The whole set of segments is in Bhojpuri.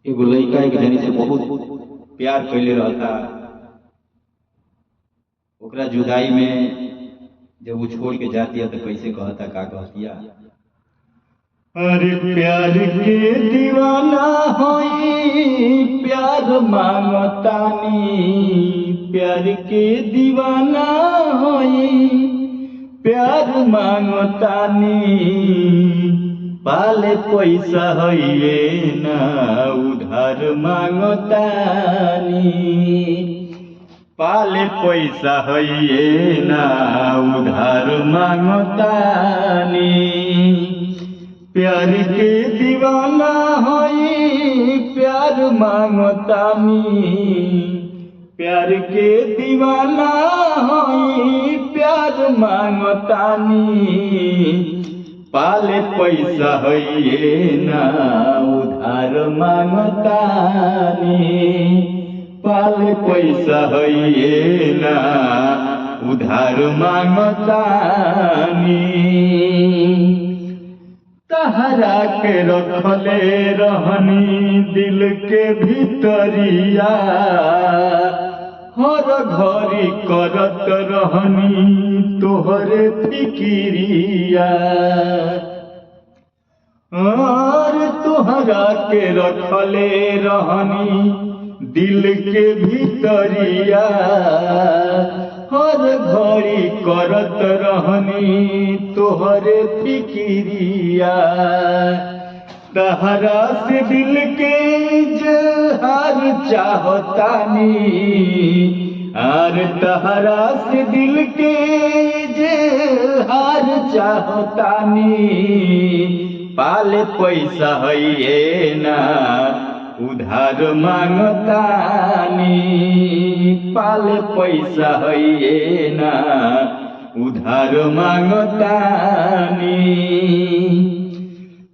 एगो लड़का एक जनी से बहुत प्यार कैले रहता। ओकरा जुदाई में जब वो छोड़ के जाती है तो कैसे कहता, का कहतिया? अरे प्यार के दीवाना होई प्यार मांगतानी, प्यार के दीवाना होई प्यार मांगतानी। पाले पैसा है ना उधार मांगतानी, पाले पैसा है ना उधार मांगतानी। प्यार के दीवाना होई प्यार मांगतानी, प्यार के दीवाना होई प्यार मांगतानी। पाले पैसा है ना उधार मांगतानी, पाले पैसा है ना उधार मांगतानी। तहरा के रखले रहनी दिल के भीतरिया, हर घड़ी करत रहनी तोहरे फिकिरिया। और तोहरा के रखले रहनी दिल के भीतरिया, हर घड़ी करत रहनी तोहरे फिकिरिया। तहरा से दिल के इजहार चाहतानी, और तहरा से दिल के इजहार चाहतानी। पाले पैसा है ना उधार मांगतानी, पाले पैसा है ना उधार मांगतानी।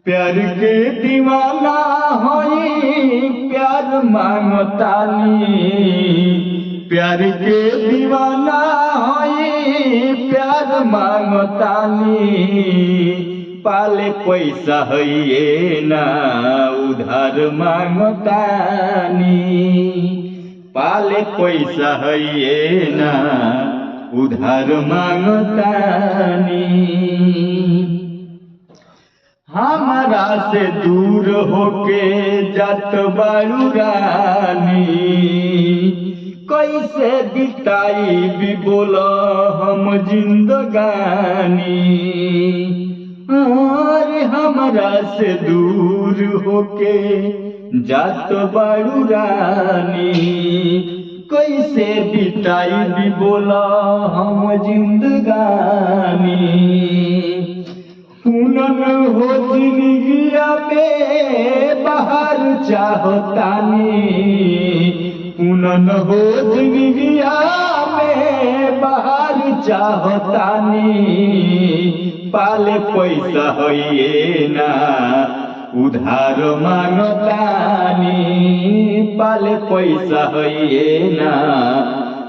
प्यार के दीवाना होई प्यार मांगतानी, प्यार के दीवाना होई प्यार मांगतानी। पाले पैसा है ना उधार मांगतानी, पाले पैसा है ना उधार मांगतानी। हमारा से दूर होके जात बारू रानी, कैसे बिताई भी बोला हम जिंदगानी। अरे हमारा से दूर होके जात बारू रानी, कैसे बिताई भी बोला हम जिंदगानी। पूनम हो जिंदगिया में बाहर चाहतानी, पूनम हो जिंदगिया में बाहर चाहतानी। पाले पैसा है ना उधार मांगतानी, पाले पैसा है ना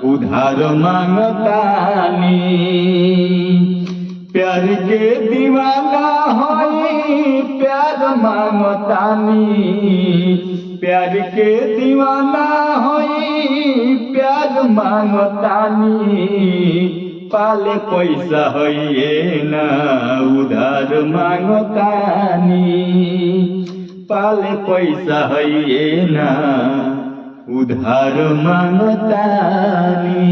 उधार मांगतानी। प्यार के दीवाना होई प्यार मांगतानी, प्यार के दीवाना होई प्यार मांगतानी। पाले पैसा है ना उधार मांगतानी, पाले पैसा है ना उधार मांगतानी।